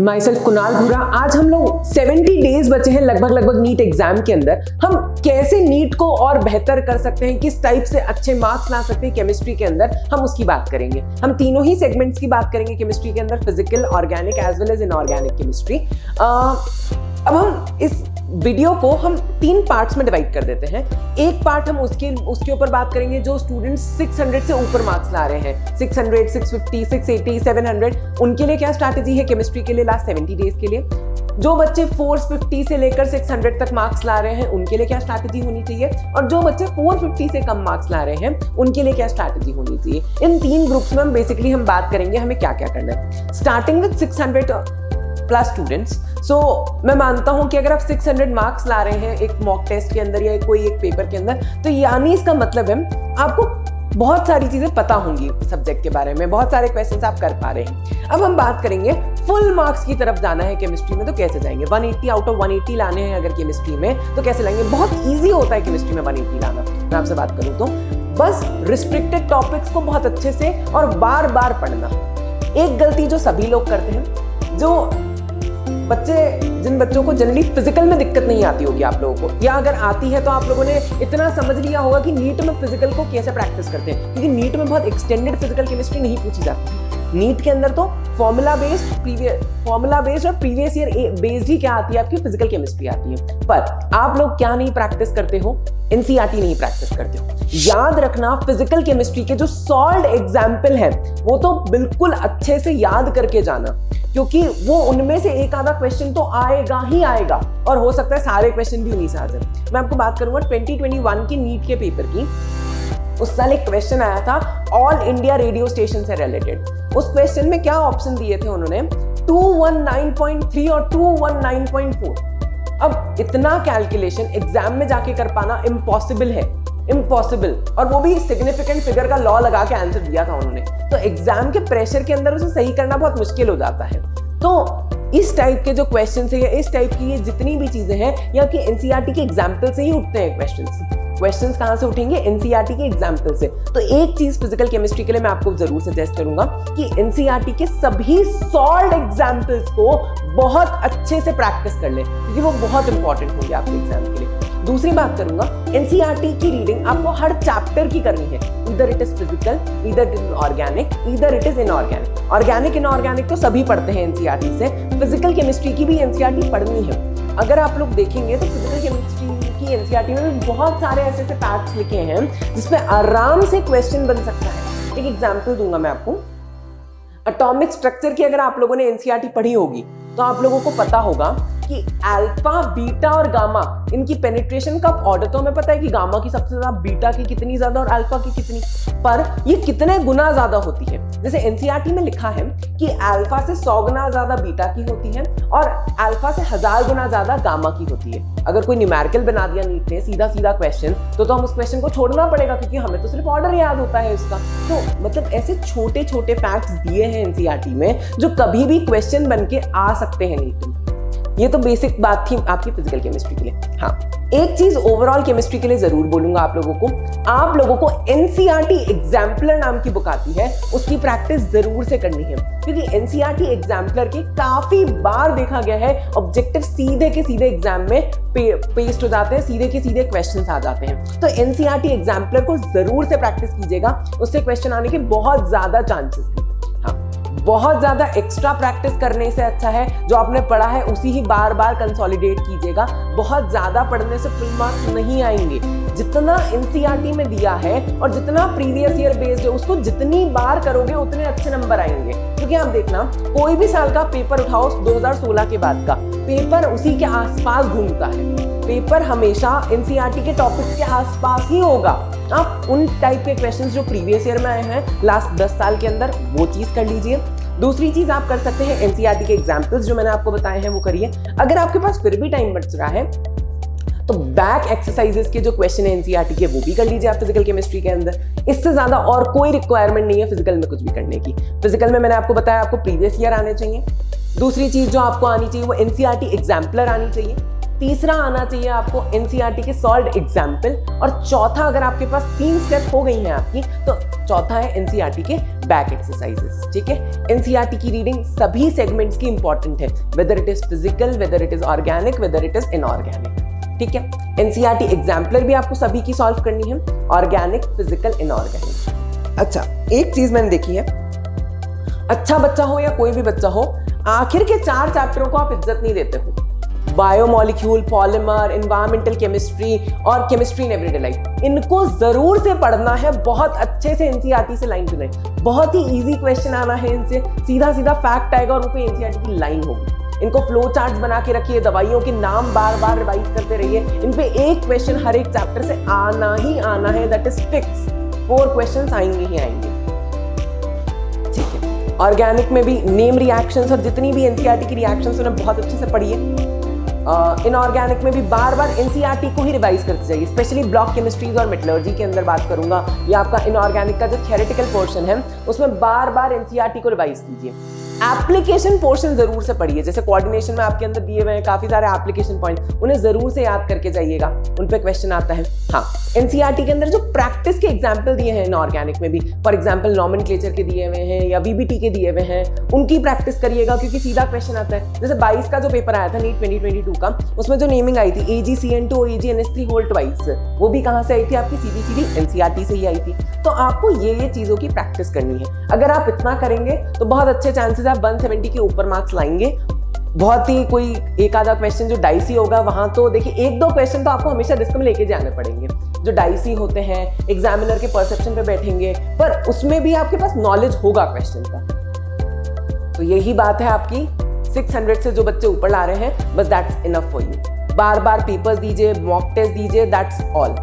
My self Kunal धूरा। आज हम लोग 70 डेज बचे हैं लगभग नीट एग्जाम के अंदर। हम कैसे नीट को और बेहतर कर सकते हैं, किस टाइप से अच्छे मार्क्स ला सकते हैं केमिस्ट्री के अंदर, हम उसकी बात करेंगे। हम तीनों ही सेगमेंट्स की बात करेंगे केमिस्ट्री के अंदर, physical, organic as well as inorganic chemistry. अब हम इस वीडियो को हम 3 पार्ट्स में डिवाइड कर देते हैं। एक पार्ट हम उसके ऊपर बात करेंगे जो स्टूडेंट्स 600 से ऊपर मार्क्स ला रहे हैं, 600, 650, 680, 700, उनके लिए क्या स्ट्रैटेजी है केमिस्ट्री के लिए लास्ट 70 डेज के लिए। जो बच्चे 450 से लेकर 600 तक मार्क्स ला रहे हैं उनके लिए क्या स्ट्रैटेजी होनी चाहिए, और जो बच्चे 450 से कम मार्क्स ला रहे हैं उनके लिए क्या स्ट्रैटेजी होनी चाहिए। इन 3 ग्रुप्स में हम बेसिकली हम बात करेंगे हमें क्या क्या करना है। Starting with 600 plus students. So मैं मानता हूं कि अगर आप 600 मार्क्स ला रहे हैं एक मॉक टेस्ट के अंदर या कोई एक पेपर के अंदर, तो यानी इसका मतलब है आपको बहुत सारी चीजें पता होंगी सब्जेक्ट के बारे में, बहुत सारे क्वेश्चंस आप कर पा रहे हैं। अब हम बात करेंगे फुल मार्क्स की तरफ जाना है केमिस्ट्री में, तो कैसे जाएंगे। 180 आउट ऑफ 180 लाने हैं अगर केमिस्ट्री में, तो कैसे लाएंगे। बहुत ईजी होता है केमिस्ट्री में 180 लाना। मैं आपसे बात करूं तो बस रिस्ट्रिक्टेड टॉपिक्स को बहुत अच्छे से और बार बार पढ़ना। एक गलती जो सभी लोग करते हैं, जो जिन बच्चों को जनरली फिजिकल में दिक्कत नहीं आती होगी आप लोगों को, या अगर आती है तो आप लोगों ने इतना समझ लिया होगा कि नीट में फिजिकल को कैसे प्रैक्टिस करते हैं, क्योंकि नीट में बहुत एक्सटेंडेड फिजिकल केमिस्ट्री नहीं पूछी जाती। नीट के अंदर तो फॉर्मूला बेस्ड और प्रीवियस ईयर बेस्ड ही क्या आती है, आपकी फिजिकल केमिस्ट्री आती है। पर आप लोग क्या नहीं प्रैक्टिस करते हो, एनसीईआरटी नहीं प्रैक्टिस करते हो। याद रखना, फिजिकल केमिस्ट्री के जो सॉल्व्ड एग्जाम्पल है वो तो बिल्कुल अच्छे से याद करके जाना, क्योंकि वो उनमें से एक आधा क्वेश्चन तो आएगा ही आएगा, और हो सकता है सारे क्वेश्चन भी उन्हीं से आ जाए। मैं आपको बात करूंगा 2021 की नीट के पेपर की। उस साल एक क्वेश्चन आया था ऑल इंडिया रेडियो स्टेशन से रिलेटेड। उस क्वेश्चन में क्या ऑप्शन दिए थे उन्होंने, 219.3 और 219.4। अब इतना कैलकुलेशन एग्जाम में जाके कर पाना इम्पॉसिबल है, इम्पॉसिबल, और वो भी सिग्निफिकेंट फिगर का लॉ लगा के आंसर दिया था उन्होंने। तो एग्जाम के प्रेशर के अंदर उसे सही करना बहुत मुश्किल हो जाता है। तो इस टाइप के जो क्वेश्चन है या इस टाइप की ये जितनी भी चीजें हैं, या कि एनसीईआरटी के एग्जाम्पल से ही उठते हैं क्वेश्चंस कहां से उठेंगे, एनसीईआरटी के एग्जाम्पल से। तो एक चीज फिजिकल केमिस्ट्री के लिए मैं आपको जरूर सजेस्ट करूंगा कि एनसीईआरटी के सभी सॉल्व्ड एग्जाम्पल्स को बहुत अच्छे से प्रैक्टिस कर ले, क्योंकि वो बहुत इंपॉर्टेंट होंगे आपके एग्जाम के लिए। दूसरी बात करूंगा, एनसीईआरटी की रीडिंग आपको हर चैप्टर की करनी है। Either it is physical, either it is organic, either it is inorganic. Organic inorganic तो सभी पढ़ते हैं एनसीईआरटी से, फिजिकल केमिस्ट्री की भी एनसीईआरटी पढ़नी है। अगर आप लोग देखेंगे तो फिजिकल केमिस्ट्री की एनसीईआरटी में बहुत सारे ऐसे फैक्ट्स लिखे हैं जिसमें आराम से क्वेश्चन बन सकता है। एक एग्जांपल दूंगा मैं आपको। एटॉमिक स्ट्रक्चर की अगर आप लोगों ने एनसीईआरटी पढ़ी होगी तो आप लोगों को पता होगा कि अल्फा, बीटा और गामा, इनकी पेनिट्रेशन का ऑर्डर तो हमें पता है कि गामा की सबसे ज्यादा, बीटा की कितनी ज्यादा और अल्फा की कितनी, पर ये कितने गुना ज्यादा होती है। जैसे एनसीईआरटी में लिखा है कि अल्फा से 100 गुना ज्यादा बीटा की होती है और अल्फा से 1000 गुना ज्यादा गामा की होती है। अगर कोई न्यूमेरिकल बना दिया नीट ने सीधा क्वेश्चन, तो हम उस क्वेश्चन को छोड़ना पड़ेगा, क्योंकि हमें तो सिर्फ ऑर्डर याद होता है इसका। तो मतलब ऐसे छोटे छोटे फैक्ट्स दिए हैं एनसीईआरटी में जो कभी भी क्वेश्चन बन के आ सकते हैं नीट में। ये तो बेसिक बात थी आपकी फिजिकल केमिस्ट्री के लिए। हाँ, एक चीज ओवरऑल केमिस्ट्री के लिए जरूर बोलूंगा आप लोगों को एनसीईआरटी एग्जाम्पलर नाम की बुक आती है, उसकी प्रैक्टिस जरूर से करनी है, क्योंकि एनसीईआरटी एग्जाम्पलर के काफी बार देखा गया है ऑब्जेक्टिव सीधे के सीधे एग्जाम में पेस्ट हो जाते हैं, सीधे के सीधे क्वेश्चंस आ जाते हैं। तो एनसीईआरटी एग्जाम्पलर को जरूर से प्रैक्टिस कीजिएगा, उससे क्वेश्चन आने के बहुत ज्यादा चांसेस हैं। बहुत ज्यादा एक्स्ट्रा प्रैक्टिस करने से अच्छा है जो आपने पढ़ा है उसी ही बार बार कंसोलिडेट कीजिएगा। बहुत ज्यादा पढ़ने से फुल मार्क्स नहीं आएंगे। जितना एनसीईआरटी में दिया है और जितना प्रीवियस ईयर बेस्ड है, उसको जितनी बार करोगे उतने अच्छे नंबर आएंगे। क्योंकि आप देखना, कोई भी साल का पेपर उठाओ 2016 के बाद का, पेपर उसी के आसपास घूमता है। पेपर हमेशा एनसीईआरटी के टॉपिक्स के आसपास ही होगा। आप उन टाइप के क्वेश्चंस जो प्रीवियस ईयर में आए हैं लास्ट 10 साल के अंदर, वो चीज कर लीजिए। दूसरी चीज आप कर सकते हैं, एनसीईआरटी के एग्जाम्पल्स जो मैंने आपको बताए हैं वो करिए। अगर आपके पास फिर भी टाइम बच रहा है तो बैक एक्सरसाइजेस के जो क्वेश्चन है एनसीईआरटी के वो भी कर लीजिए आप फिजिकल केमिस्ट्री के अंदर। इससे ज्यादा और कोई रिक्वायरमेंट नहीं है फिजिकल में कुछ भी करने की। फिजिकल में मैंने आपको बताया आपको प्रीवियस ईयर आने चाहिए। दूसरी चीज जो आपको आनी चाहिए वो एनसीईआरटी एग्जाम्पलर आनी चाहिए। तीसरा आना चाहिए आपको एनसीईआरटी के सॉल्व्ड एग्जाम्पल, और चौथा अगर आपके पास 3 स्टेप हो गई हैं आपकी, तो चौथा है एनसीईआरटी के बैक एक्सरसाइजेस, ठीक है। एनसीईआरटी की रीडिंग सभी सेगमेंट्स की इंपॉर्टेंट है, whether it is physical, whether it is organic, whether it is inorganic, ठीक है। एनसीईआरटी एग्जाम्पलर भी आपको सभी की सॉल्व करनी है, ऑर्गेनिक, फिजिकल, इनऑर्गेनिक। अच्छा, एक चीज मैंने देखी है, अच्छा बच्चा हो या कोई भी बच्चा हो, आखिर के 4 चैप्टरों को आप इज्जत नहीं देते हो, बायोमोलिक्यूल, पॉलीमर, एनवायरमेंटल केमिस्ट्री और केमिस्ट्री इन एवरीडे लाइफ, इनको जरूर से पढ़ना है, बहुत अच्छे से एनसीईआरटी से लाइन टू लाइन। बहुत ही इजी क्वेश्चन आना है इनसे, सीधा सीधा फैक्ट आएगा और उनको एनसीईआरटी की लाइन होगी। इनको फ्लो चार्ट्स बना के रखिए, दवाइयों के नाम बार बार रिवाइज करते रहिए, इन पे एक क्वेश्चन हर एक चैप्टर से आना ही आना है, दैट इज फिक्स। 4 क्वेश्चन आएंगे ही आएंगे, ठीक है। ऑर्गेनिक में भी नेम रिएक्शंस और जितनी भी एनसीईआरटी की रिएक्शंस उन्हें बहुत अच्छे से पढ़िए। इनऑर्गेनिक में भी बार बार एनसीईआरटी को ही रिवाइज करते जाइए, स्पेशली ब्लॉक केमिस्ट्रीज और मेटलर्जी के अंदर बात करूंगा, या आपका इनऑर्गेनिक का जो थ्योरेटिकल पोर्शन है उसमें बार बार एनसीईआरटी को रिवाइज कीजिए। एप्लीकेशन पोर्शन जरूर से पढ़िए, जैसे कोऑर्डिनेशन में आपके अंदर दिए हुए हैं काफी सारे एप्लीकेशन पॉइंट, उन्हें जरूर से याद करके जाइएगा, उन पे क्वेश्चन आता है। हाँ, एनसीईआरटी के अंदर जो प्रैक्टिस के एग्जाम्पल दिए हैं इनऑर्गेनिक में भी, फॉर एग्जाम्पल नॉमेनक्लेचर के दिए हुए हैं या वीबीटी के दिए हुए हैं, उनकी प्रैक्टिस करिएगा, क्योंकि सीधा क्वेश्चन आता है। जैसे 22 का जो पेपर आया था नीट 2022 का, उसमें जो नेमिंग आई थी AgCN2 AgNH3 होल ट्वाइस, वो भी कहां से आई थी? आपकी सीधी एनसीईआरटी से ही आई थी। तो आपको ये चीजों की प्रैक्टिस करनी है। अगर आप इतना करेंगे तो बहुत अच्छे चांसेस आप 170 के ऊपर मार्क्स लाएंगे। बहुत ही कोई एक आधा क्वेश्चन जो डाइसी होगा, वहां तो देखिए 1-2 क्वेश्चन तो आपको हमेशा रिस्क में लेके जाने पड़ेंगे, जो डाइसी होते हैं, एग्जामिनर के परसेप्शन पे बैठेंगे, पर उसमें भी आपके पास नॉलेज होगा क्वेश्चन का। तो यही बात है आपकी 600 से जो बच्चे ऊपर ला रहे हैं, बस that's enough for you. Bar bar papers दीजिए, मॉक टेस्ट दीजिए, दैट्स ऑल।